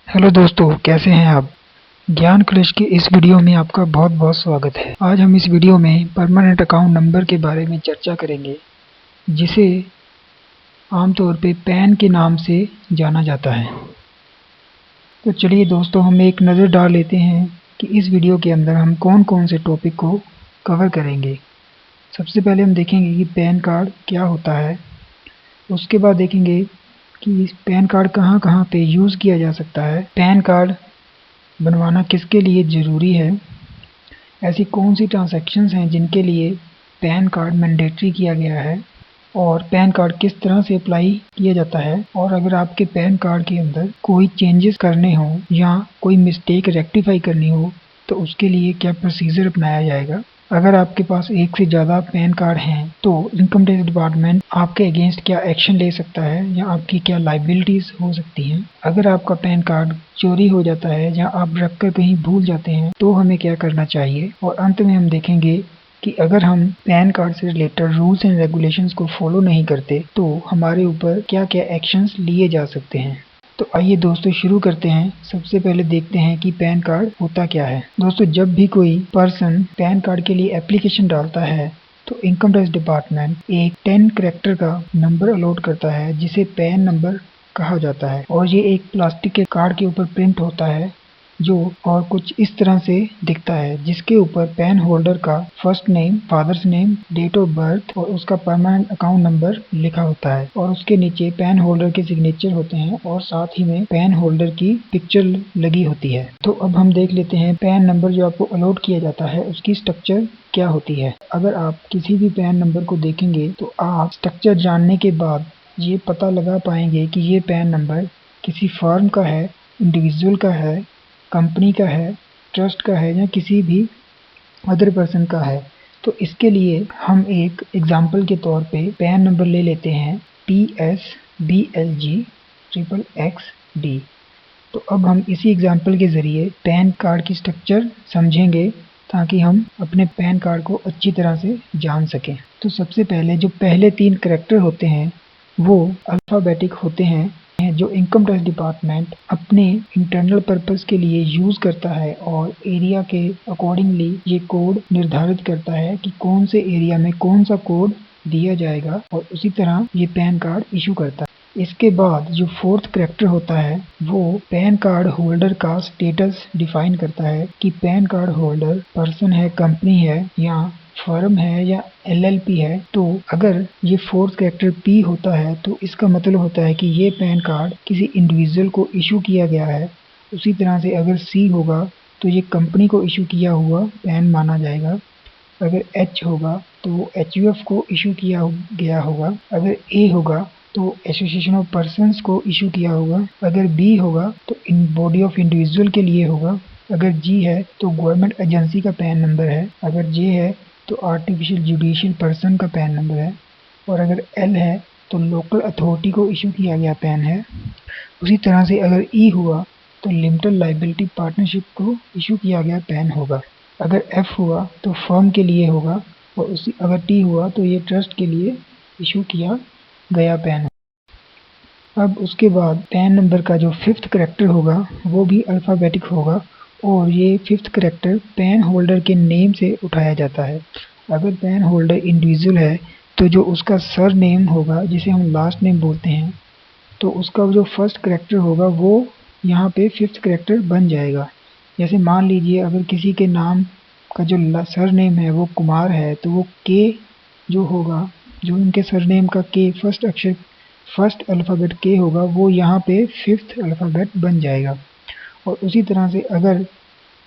Hello दोस्तों, कैसे हैं आप? ज्ञान कलश के इस वीडियो में आपका बहुत बहुत स्वागत है। आज हम इस वीडियो में परमानेंट अकाउंट नंबर के बारे में चर्चा करेंगे, जिसे आमतौर पे पैन के नाम से जाना जाता है। तो चलिए दोस्तों, हम एक नज़र डाल लेते हैं कि इस वीडियो के अंदर हम कौन कौन से टॉपिक को कवर करेंगे। सबसे पहले हम देखेंगे कि पैन कार्ड क्या होता है। उसके बाद देखेंगे कि पैन कार्ड कहाँ कहाँ पे यूज़ किया जा सकता है, पैन कार्ड बनवाना किसके लिए ज़रूरी है, ऐसी कौन सी ट्रांजैक्शंस हैं जिनके लिए पैन कार्ड मैंडेटरी किया गया है, और पैन कार्ड किस तरह से अप्लाई किया जाता है, और अगर आपके पैन कार्ड के अंदर कोई चेंजेस करने हो या कोई मिस्टेक रेक्टिफाई करनी हो तो उसके लिए क्या प्रोसीजर अपनाया जाएगा। अगर आपके पास एक से ज़्यादा पैन कार्ड हैं तो इनकम टैक्स डिपार्टमेंट आपके अगेंस्ट क्या एक्शन ले सकता है या आपकी क्या लाइबिलिटीज़ हो सकती हैं। अगर आपका पैन कार्ड चोरी हो जाता है या आप रखकर कहीं भूल जाते हैं तो हमें क्या करना चाहिए। और अंत में हम देखेंगे कि अगर हम पैन कार्ड से रिलेटेड रूल्स एंड रेगुलेशंस को फॉलो नहीं करते तो हमारे ऊपर क्या क्या एक्शंस लिए जा सकते हैं। तो आइए दोस्तों शुरू करते हैं। सबसे पहले देखते हैं कि पैन कार्ड होता क्या है। दोस्तों, जब भी कोई पर्सन पैन कार्ड के लिए एप्लीकेशन डालता है तो इनकम टैक्स डिपार्टमेंट एक 10 कैरेक्टर का नंबर अलॉट करता है जिसे पैन नंबर कहा जाता है, और ये एक प्लास्टिक के कार्ड के ऊपर प्रिंट होता है जो और कुछ इस तरह से दिखता है, जिसके ऊपर पैन होल्डर का first name, father's name, date of birth और उसका परमानेंट अकाउंट नंबर लिखा होता है, और उसके नीचे पैन होल्डर के सिग्नेचर होते हैं और साथ ही में पैन होल्डर की पिक्चर लगी होती है। तो अब हम देख लेते हैं पैन नंबर जो आपको अलॉट किया जाता है उसकी स्ट्रक्चर क्या होती है। अगर आप किसी भी पैन नंबर को देखेंगे तो आप स्ट्रक्चर जानने के बाद ये पता लगा पाएंगे कि ये पैन नंबर किसी फर्म का है, इंडिविजुअल का है, कंपनी का है, ट्रस्ट का है या किसी भी अदर पर्सन का है। तो इसके लिए हम एक एग्जाम्पल के तौर पे पैन नंबर ले लेते हैं PSBLG XXD। तो अब हम इसी एग्जाम्पल के ज़रिए पैन कार्ड की स्ट्रक्चर समझेंगे ताकि हम अपने पैन कार्ड को अच्छी तरह से जान सकें। तो सबसे पहले जो पहले 3 कैरेक्टर होते हैं वो अल्फ़ाबेटिक होते हैं जो इनकम टैक्स डिपार्टमेंट अपने इंटरनल पर्पस के लिए यूज़ करता है, और एरिया के अकॉर्डिंगली ये कोड निर्धारित करता है कि कौन से एरिया में कौन सा कोड दिया जाएगा, और उसी तरह ये पैन कार्ड इशू करता है। इसके बाद जो 4th कैरेक्टर होता है वो पैन कार्ड होल्डर का स्टेटस डिफाइन करता है कि पैन कार्ड होल्डर पर्सन है, कंपनी है या फर्म है या LLP है। तो अगर ये 4th कैरेक्टर P होता है तो इसका मतलब होता है कि ये पैन कार्ड किसी इंडिविजुअल को इशू किया गया है। उसी तरह से अगर C होगा तो ये कंपनी को इशू किया हुआ पैन माना जाएगा। अगर H होगा तो HUF को इशू किया गया होगा। अगर A होगा तो एसोसिएशन ऑफ पर्सन्स को इशू किया होगा। अगर B होगा तो इन बॉडी ऑफ इंडिविजुअल के लिए होगा। अगर G है तो गवर्नमेंट एजेंसी का पैन नंबर है। अगर J है तो आर्टिफिशियल जुडिशियल पर्सन का पैन नंबर है, और अगर L है तो लोकल अथॉरिटी को इशू किया गया पैन है। उसी तरह से अगर E हुआ तो लिमिटेड लाइबिलिटी पार्टनरशिप को इशू किया गया पैन होगा। अगर F हुआ तो फर्म के लिए होगा, और उसी अगर T हुआ तो ये ट्रस्ट के लिए इशू किया गया पैन होगा। अब उसके बाद पैन नंबर का जो 5th कैरेक्टर होगा वो भी अल्फ़ाबेटिक होगा, और ये 5th कैरेक्टर पैन होल्डर के नेम से उठाया जाता है। अगर पैन होल्डर इंडिविजुअल है तो जो उसका सर नेम होगा जिसे हम लास्ट नेम बोलते हैं, तो उसका जो 1st कैरेक्टर होगा वो यहाँ पे 5th कैरेक्टर बन जाएगा। जैसे मान लीजिए अगर किसी के नाम का जो सर नेम है वो कुमार है तो वो K जो होगा, जो उनके सर नेम का K फर्स्ट अक्षर, फर्स्ट अल्फ़ाबेट K होगा, वो यहाँ पे 5th अल्फ़ाबेट बन जाएगा। और उसी तरह से अगर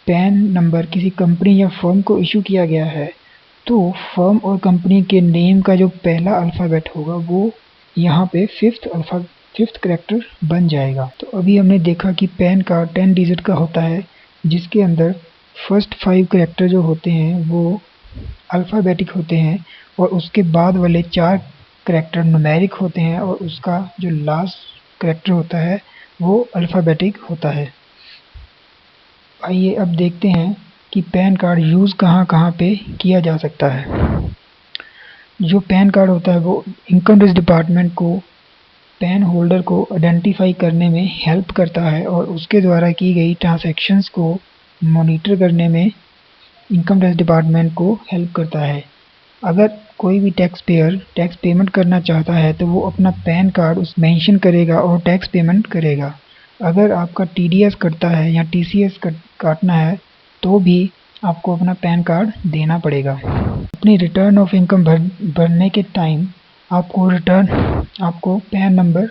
पैन नंबर किसी कंपनी या फर्म को इशू किया गया है तो फर्म और कंपनी के नेम का जो पहला अल्फ़ाबेट होगा वो यहाँ पे 5th कैरेक्टर बन जाएगा। तो अभी हमने देखा कि पैन कार्ड 10 डिजिट का होता है जिसके अंदर फर्स्ट 5 कैरेक्टर जो होते हैं वो अल्फ़ाबेटिक होते हैं, और उसके बाद वाले 4 कैरेक्टर न्यूमेरिक होते हैं, और उसका जो लास्ट कैरेक्टर होता है वो अल्फ़ाबेटिक होता है। आइए अब देखते हैं कि पैन कार्ड यूज़ कहाँ कहाँ पे किया जा सकता है। जो पैन कार्ड होता है वो इनकम टैक्स डिपार्टमेंट को पैन होल्डर को आइडेंटिफाई करने में हेल्प करता है और उसके द्वारा की गई ट्रांजैक्शंस को मॉनिटर करने में इनकम टैक्स डिपार्टमेंट को हेल्प करता है। अगर कोई भी टैक्स पेयर टैक्स पेमेंट करना चाहता है तो वो अपना पैन कार्ड उस मेंशन करेगा और टैक्स पेमेंट करेगा। अगर आपका टीडीएस कटता है या टीसीएस काटना है तो भी आपको अपना पैन कार्ड देना पड़ेगा। अपनी रिटर्न ऑफ इनकम भरने के टाइम आपको पैन नंबर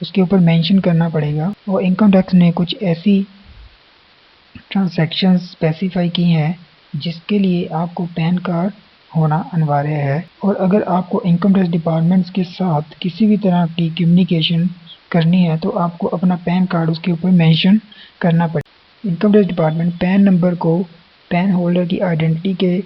उसके ऊपर मेंशन करना पड़ेगा। और इनकम टैक्स ने कुछ ऐसी ट्रांजैक्शंस स्पेसिफाई की हैं जिसके लिए आपको पैन कार्ड होना अनिवार्य है। और अगर आपको इनकम टैक्स डिपार्टमेंट्स के साथ किसी भी तरह की कम्युनिकेशन करनी है तो आपको अपना पैन कार्ड उसके ऊपर मेंशन करना पड़ेगा। Income tax department pan number को पैन होल्डर की आइडेंटिटी के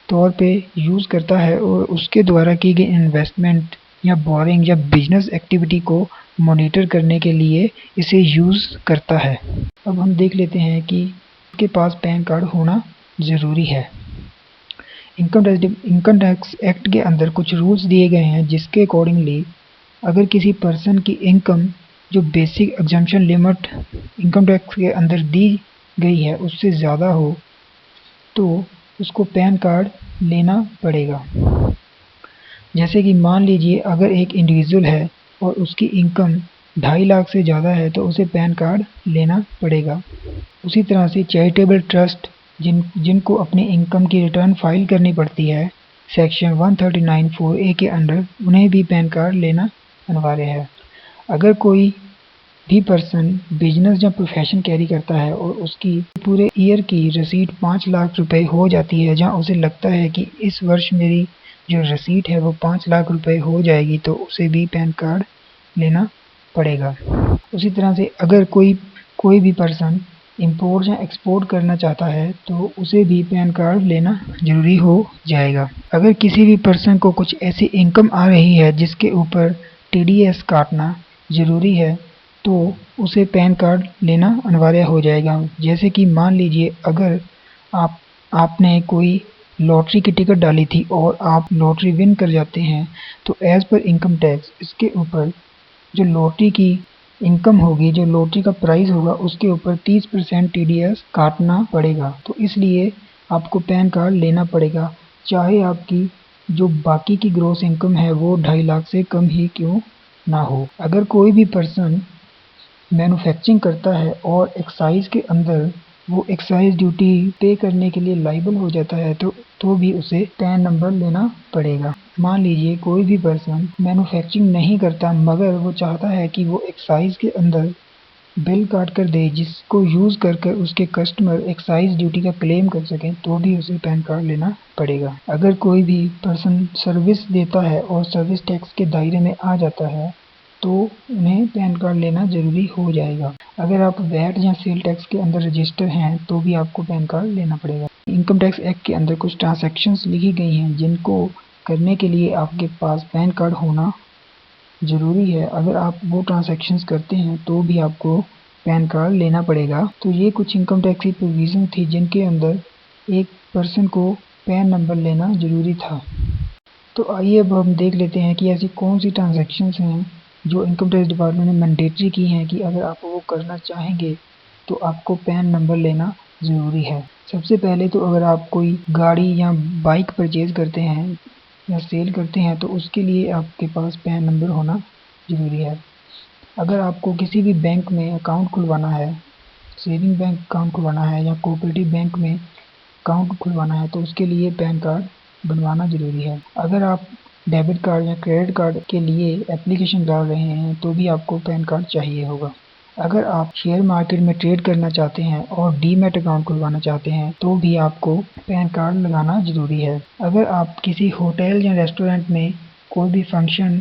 तौर पे यूज़ करता है और उसके द्वारा की गई इन्वेस्टमेंट या बोरिंग या बिजनेस एक्टिविटी को मॉनिटर करने के लिए इसे यूज़ करता है। अब हम देख लेते हैं कि उसके पास पैन कार्ड होना ज़रूरी है। इनकम टैक्स एक्ट के अंदर कुछ रूल्स दिए गए हैं जिसके अकॉर्डिंगली अगर किसी पर्सन की इनकम जो basic exemption limit income tax के अंदर दी गई है उससे ज़्यादा हो तो उसको पैन कार्ड लेना पड़ेगा। जैसे कि मान लीजिए अगर एक इंडिविजुअल है और उसकी इनकम 2.5 लाख से ज़्यादा है तो उसे पैन कार्ड लेना पड़ेगा। उसी तरह से चैरिटेबल ट्रस्ट जिनको अपनी इनकम की रिटर्न फाइल करनी पड़ती है सेक्शन 139(4)A के अंडर उन्हें भी पैन कार्ड लेना अनिवार्य है। अगर कोई भी पर्सन बिजनेस या प्रोफेशन कैरी करता है और उसकी पूरे ईयर की रसीद 5 लाख रुपए हो जाती है, जहां उसे लगता है कि इस वर्ष मेरी जो रसीद है वो 5 लाख रुपए हो जाएगी तो उसे भी पैन कार्ड लेना पड़ेगा। उसी तरह से अगर कोई भी पर्सन इंपोर्ट या एक्सपोर्ट करना चाहता है तो उसे भी पैन कार्ड लेना ज़रूरी हो जाएगा। अगर किसी भी पर्सन को कुछ ऐसी इनकम आ रही है जिसके ऊपर टीडीएस काटना ज़रूरी है तो उसे पैन कार्ड लेना अनिवार्य हो जाएगा। जैसे कि मान लीजिए अगर आपने कोई लॉटरी की टिकट डाली थी और आप लॉटरी विन कर जाते हैं तो एज़ पर इनकम टैक्स इसके ऊपर जो लॉटरी की इनकम होगी, जो लॉटरी का प्राइस होगा उसके ऊपर 30% टीडीएस काटना पड़ेगा। तो इसलिए आपको पैन कार्ड लेना पड़ेगा, चाहे आपकी जो बाकी की ग्रॉस इनकम है वो 2.5 लाख से कम ही क्यों ना हो। अगर कोई भी पर्सन मैन्युफैक्चरिंग करता है और एक्साइज के अंदर वो एक्साइज ड्यूटी पे करने के लिए लायबल हो जाता है तो भी उसे पैन नंबर लेना पड़ेगा। मान लीजिए कोई भी पर्सन मैन्युफैक्चरिंग नहीं करता मगर वो चाहता है कि वो एक्साइज के अंदर बिल काट कर दे जिसको यूज़ कर उसके कस्टमर एक्साइज ड्यूटी का क्लेम कर सकें तो भी उसे पैन कार्ड लेना पड़ेगा। अगर कोई भी पर्सन सर्विस देता है और सर्विस टैक्स के दायरे में आ जाता है तो उन्हें पैन कार्ड लेना ज़रूरी हो जाएगा। अगर आप वैट या सेल टैक्स के अंदर रजिस्टर हैं तो भी आपको पैन कार्ड लेना पड़ेगा। इनकम टैक्स एक्ट के अंदर कुछ ट्रांजैक्शंस लिखी गई हैं जिनको करने के लिए आपके पास पैन कार्ड होना ज़रूरी है। अगर आप वो ट्रांजैक्शंस करते हैं तो भी आपको पैन कार्ड लेना पड़ेगा। तो ये कुछ इनकम टैक्स की प्रोविज़न थी जिनके अंदर एक पर्सन को पैन नंबर लेना ज़रूरी था। तो आइए अब हम देख लेते हैं कि ऐसी कौन सी ट्रांजैक्शंस हैं जो इनकम टैक्स डिपार्टमेंट ने मैंडेटरी की हैं कि अगर आप वो करना चाहेंगे तो आपको पैन नंबर लेना ज़रूरी है। सबसे पहले तो अगर आप कोई गाड़ी या बाइक परचेज़ करते हैं या सेल करते हैं तो उसके लिए आपके पास पैन नंबर होना ज़रूरी है। अगर आपको किसी भी बैंक में अकाउंट खुलवाना है, सेविंग बैंक अकाउंट खुलवाना है या कोऑपरेटिव बैंक में अकाउंट खुलवाना है तो उसके लिए पैन कार्ड बनवाना ज़रूरी है। अगर आप डेबिट कार्ड या क्रेडिट कार्ड के लिए एप्लीकेशन डाल रहे हैं तो भी आपको पैन कार्ड चाहिए होगा। अगर आप शेयर मार्केट में ट्रेड करना चाहते हैं और डीमैट अकाउंट खुलवाना चाहते हैं तो भी आपको पैन कार्ड लगाना ज़रूरी है। अगर आप किसी होटल या रेस्टोरेंट में कोई भी फंक्शन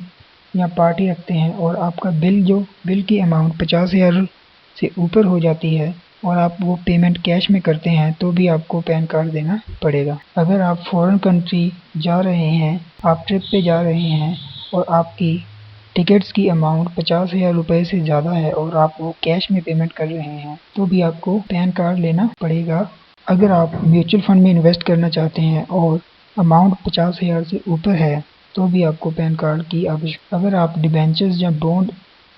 या पार्टी रखते हैं और आपका बिल की अमाउंट 50,000 से ऊपर हो जाती है और आप वो पेमेंट कैश में करते हैं तो भी आपको पैन कार्ड देना पड़ेगा। अगर आप फॉरेन कंट्री जा रहे हैं, आप ट्रिप पे जा रहे हैं और आपकी टिकट्स की अमाउंट 50,000 रुपये से ज़्यादा है और आप वो कैश में पेमेंट कर रहे हैं तो भी आपको पैन कार्ड लेना पड़ेगा। अगर आप म्यूचुअल फंड में इन्वेस्ट करना चाहते हैं और अमाउंट 50,000 से ऊपर है तो भी आपको पैन कार्ड की आवश्यकता। अगर आप डिबेंचर्स या बॉन्ड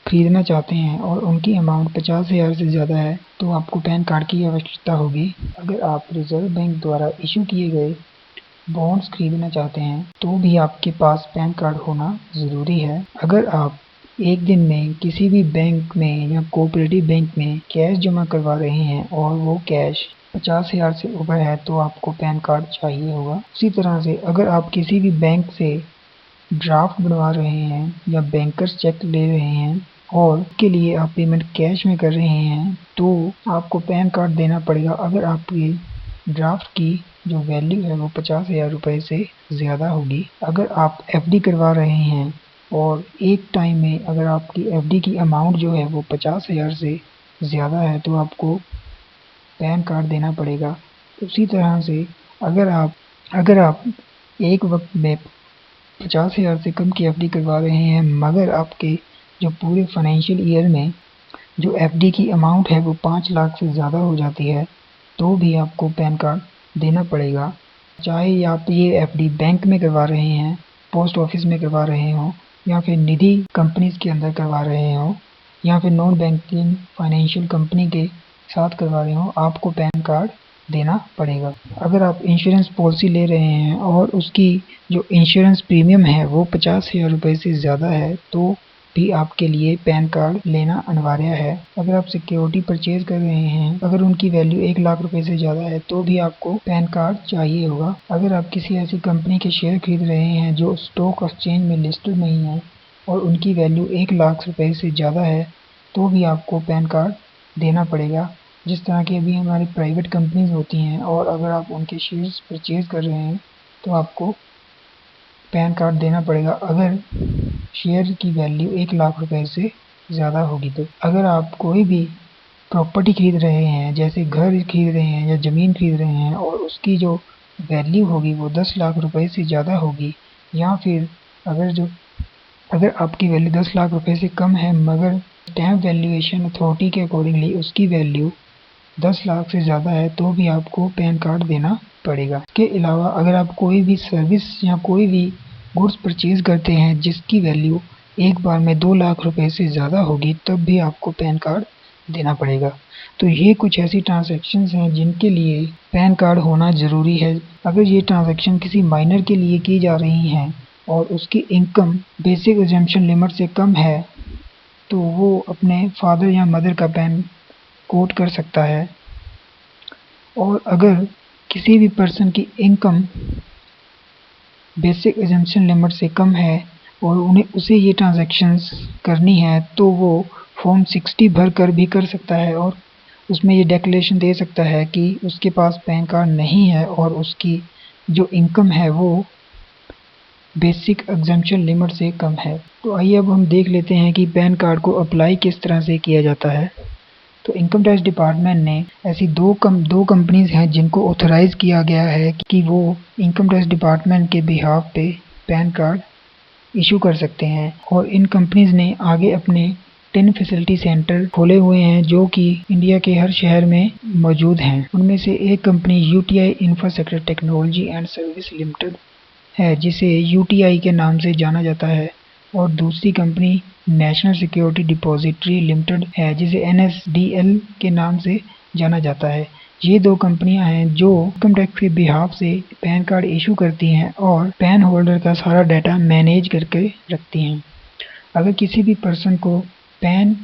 खरीदना चाहते हैं और उनकी अमाउंट 50,000 से ज़्यादा है तो आपको पैन कार्ड की आवश्यकता होगी। अगर आप रिजर्व बैंक द्वारा इशू किए गए बॉन्ड्स खरीदना चाहते हैं तो भी आपके पास पैन कार्ड होना ज़रूरी है। अगर आप एक दिन में किसी भी बैंक में या कोऑपरेटिव बैंक में कैश जमा करवा रहे हैं और वो कैश 50,000 से ऊपर है तो आपको पैन कार्ड चाहिए होगा। उसी तरह से अगर आप किसी भी बैंक से ड्राफ्ट बनवा रहे हैं या बैंकर्स चेक ले रहे हैं और उसके लिए आप पेमेंट कैश में कर रहे हैं तो आपको पैन कार्ड देना पड़ेगा। अगर आपकी ड्राफ्ट की जो वैल्यू है वो 50,000 रुपये से ज़्यादा होगी। अगर आप एफडी करवा रहे हैं और एक टाइम में अगर आपकी एफडी की अमाउंट जो है वो 50,000 से ज़्यादा है तो आपको पैन कार्ड देना पड़ेगा। उसी तरह से अगर आप एक वक्त में 50,000 से कम की एफडी करवा रहे हैं मगर आपके जो पूरे फाइनेंशियल ईयर में जो एफडी की अमाउंट है वो 5 लाख से ज़्यादा हो जाती है तो भी आपको पैन कार्ड देना पड़ेगा। चाहे आप ये एफडी बैंक में करवा रहे हैं, पोस्ट ऑफिस में करवा रहे हो या फिर निधि कंपनीज के अंदर करवा रहे हो या फिर नॉन बैंकिंग फाइनेंशियल कंपनी के साथ करवा रहे हो, आपको पैन कार्ड देना पड़ेगा। अगर आप इंश्योरेंस पॉलिसी ले रहे हैं और उसकी जो इंश्योरेंस प्रीमियम है वो 50,000 रुपये से ज़्यादा है तो भी आपके लिए पैन कार्ड लेना अनिवार्य है। अगर आप सिक्योरिटी परचेज कर रहे हैं, अगर उनकी वैल्यू 1 लाख रुपए से ज़्यादा है तो भी आपको पैन कार्ड चाहिए होगा। अगर आप किसी ऐसी कंपनी के शेयर खरीद रहे हैं जो स्टॉक एक्सचेंज में लिस्टेड नहीं है और उनकी वैल्यू 1 लाख रुपए से ज़्यादा है तो भी आपको पैन कार्ड देना पड़ेगा। जिस तरह की अभी हमारी प्राइवेट कंपनीज होती हैं और अगर आप उनके शेयर्स परचेज कर रहे हैं तो आपको पैन कार्ड देना पड़ेगा अगर शेयर की वैल्यू 1 लाख रुपए से ज़्यादा होगी तो। अगर आप कोई भी प्रॉपर्टी खरीद रहे हैं, जैसे घर खरीद रहे हैं या ज़मीन खरीद रहे हैं और उसकी जो वैल्यू होगी वो 10 लाख रुपए से ज़्यादा होगी या फिर अगर आपकी वैल्यू 10 लाख रुपए से कम है मगर स्टैम्प वैल्यूएशन अथॉरिटी के अकॉर्डिंगली उसकी वैल्यू 10 लाख से ज़्यादा है तो भी आपको पैन कार्ड देना पड़ेगा। इसके अलावा अगर आप कोई भी सर्विस या कोई भी गुड्स परचेज करते हैं जिसकी वैल्यू एक बार में 2 लाख रुपए से ज़्यादा होगी तब भी आपको पैन कार्ड देना पड़ेगा। तो ये कुछ ऐसी ट्रांजैक्शंस हैं जिनके लिए पैन कार्ड होना ज़रूरी है। अगर ये ट्रांजैक्शन किसी माइनर के लिए की जा रही हैं और उसकी इनकम बेसिक एग्जम्पशन लिमिट से कम है तो वो अपने फादर या मदर का पैन कोड कर सकता है। और अगर किसी भी पर्सन की इनकम बेसिक एग्जम्पशन लिमिट से कम है और उसे ये ट्रांजैक्शंस करनी है तो वो फॉर्म 60 भर कर भी कर सकता है और उसमें ये डिक्लेरेशन दे सकता है कि उसके पास पैन कार्ड नहीं है और उसकी जो इनकम है वो बेसिक एग्जम्पशन लिमिट से कम है। तो आइए अब हम देख लेते हैं कि पैन कार्ड को अप्लाई किस तरह से किया जाता है। तो इनकम टैक्स डिपार्टमेंट ने ऐसी दो कंपनीज हैं जिनको ऑथराइज़ किया गया है कि वो इनकम टैक्स डिपार्टमेंट के बिहाफ पे पैन कार्ड इशू कर सकते हैं और इन कंपनीज ने आगे अपने 10 फैसिलिटी सेंटर खोले हुए हैं जो कि इंडिया के हर शहर में मौजूद हैं। उनमें से एक company UTI infrastructure technology and service limited है जिसे यूटीआई के नाम से जाना जाता है और दूसरी company national security depository limited है जिसे एनएसडीएल के नाम से जाना जाता है। ये दो कंपनियां हैं जो इनकम टैक्स के बिहाफ से पैन कार्ड इशू करती हैं और पैन होल्डर का सारा डाटा मैनेज करके रखती हैं। अगर किसी भी पर्सन को पैन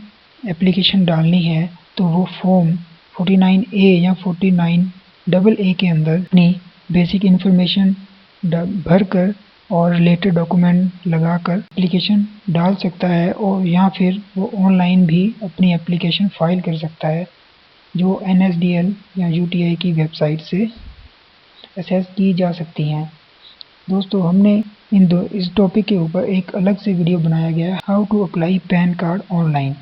एप्लीकेशन डालनी है तो वो फॉर्म 49A या 49AA के अंदर अपनी बेसिक इन्फॉर्मेशन भरकर और रिलेटेड डॉक्यूमेंट लगाकर एप्लीकेशन डाल सकता है और या फिर वो ऑनलाइन भी अपनी एप्लीकेशन फाइल कर सकता है जो एनएसडीएल या यूटीआई की वेबसाइट से एक्सेस की जा सकती हैं। दोस्तों हमने इस टॉपिक के ऊपर एक अलग से वीडियो बनाया गया है how to apply PAN card online,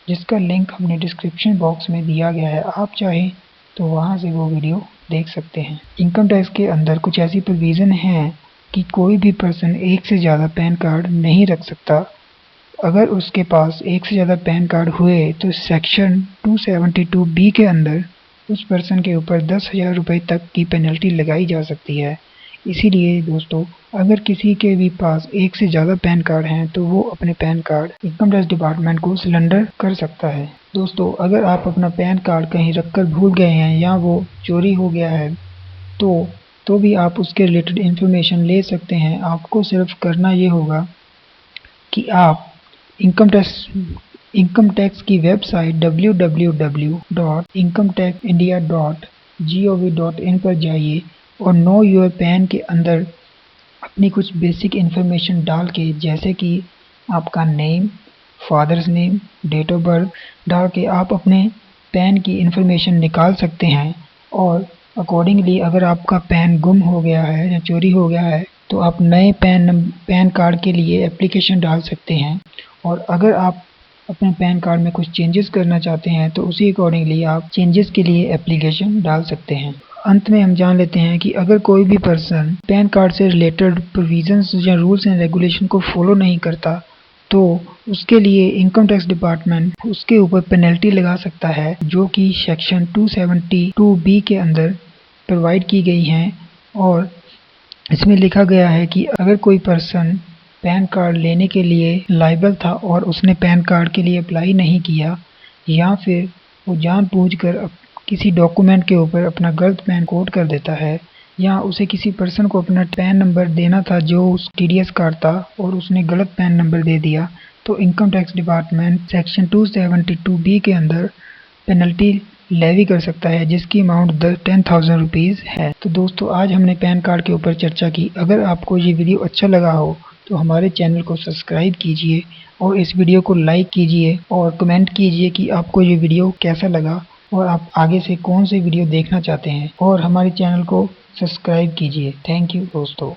जिसका लिंक हमने डिस्क्रिप्शन बॉक्स में दिया गया है। आप चाहें तो वहां से वो वीडियो देख सकते हैं। इनकम टैक्स के अंदर कुछ ऐसी प्रोविज़न हैं कि कोई भी पर्सन एक से ज़्यादा पैन कार्ड नहीं रख सकता। अगर उसके पास एक से ज़्यादा पैन कार्ड हुए तो सेक्शन 272B के अंदर उस पर्सन के ऊपर 10,000 रुपये तक की पेनल्टी लगाई जा सकती है। इसीलिए दोस्तों अगर किसी के भी पास एक से ज़्यादा पैन कार्ड हैं तो वो अपने pan card income tax department को सरेंडर कर सकता है। दोस्तों अगर आप अपना पैन कार्ड कहीं रखकर भूल गए हैं या वो चोरी हो गया है तो भी आप उसके रिलेटेड इन्फॉर्मेशन ले सकते हैं। आपको सिर्फ करना ये होगा कि आप इनकम टैक्स की वेबसाइट www.incometaxindia.gov.in पर जाइए और नो योर पैन के अंदर अपनी कुछ बेसिक इन्फॉर्मेशन डाल के, जैसे कि आपका name, father's name, date of birth डाल के आप अपने पैन की इन्फॉर्मेशन निकाल सकते हैं। और अकॉर्डिंगली अगर आपका पैन गुम हो गया है या चोरी हो गया है तो आप नए पैन कार्ड के लिए एप्लीकेशन डाल सकते हैं। और अगर आप अपने पैन कार्ड में कुछ चेंजेस करना चाहते हैं तो उसी अकॉर्डिंगली आप चेंजेस के लिए एप्लीकेशन डाल सकते हैं। अंत में हम जान लेते हैं कि अगर कोई भी पर्सन पैन कार्ड से रिलेटेड प्रोविजंस या रूल्स एंड रेगुलेशन को फॉलो नहीं करता तो उसके लिए इनकम टैक्स डिपार्टमेंट उसके ऊपर पेनल्टी लगा सकता है, जो कि सेक्शन 272B के अंदर प्रोवाइड की गई हैं। और इसमें लिखा गया है कि अगर कोई पर्सन पैन कार्ड लेने के लिए लायबल था और उसने पैन कार्ड के लिए अप्लाई नहीं किया, या फिर वो जानबूझकर किसी डॉक्यूमेंट के ऊपर अपना गलत पैन कोड कर देता है, या उसे किसी पर्सन को अपना पैन नंबर देना था जो उस TDS कार्ड था और उसने गलत पैन नंबर दे दिया, तो income tax department section 272B के अंदर पेनल्टी लेवी कर सकता है, जिसकी अमाउंट 10,000 रुपीज़ है। तो दोस्तों आज हमने पैन कार्ड के ऊपर चर्चा की। अगर आपको ये वीडियो अच्छा लगा हो तो हमारे चैनल को सब्सक्राइब कीजिए और इस वीडियो को लाइक कीजिए और कमेंट कीजिए कि आपको ये वीडियो कैसा लगा और आप आगे से कौन से वीडियो देखना चाहते हैं, और हमारे चैनल को सब्सक्राइब कीजिए। थैंक यू दोस्तों।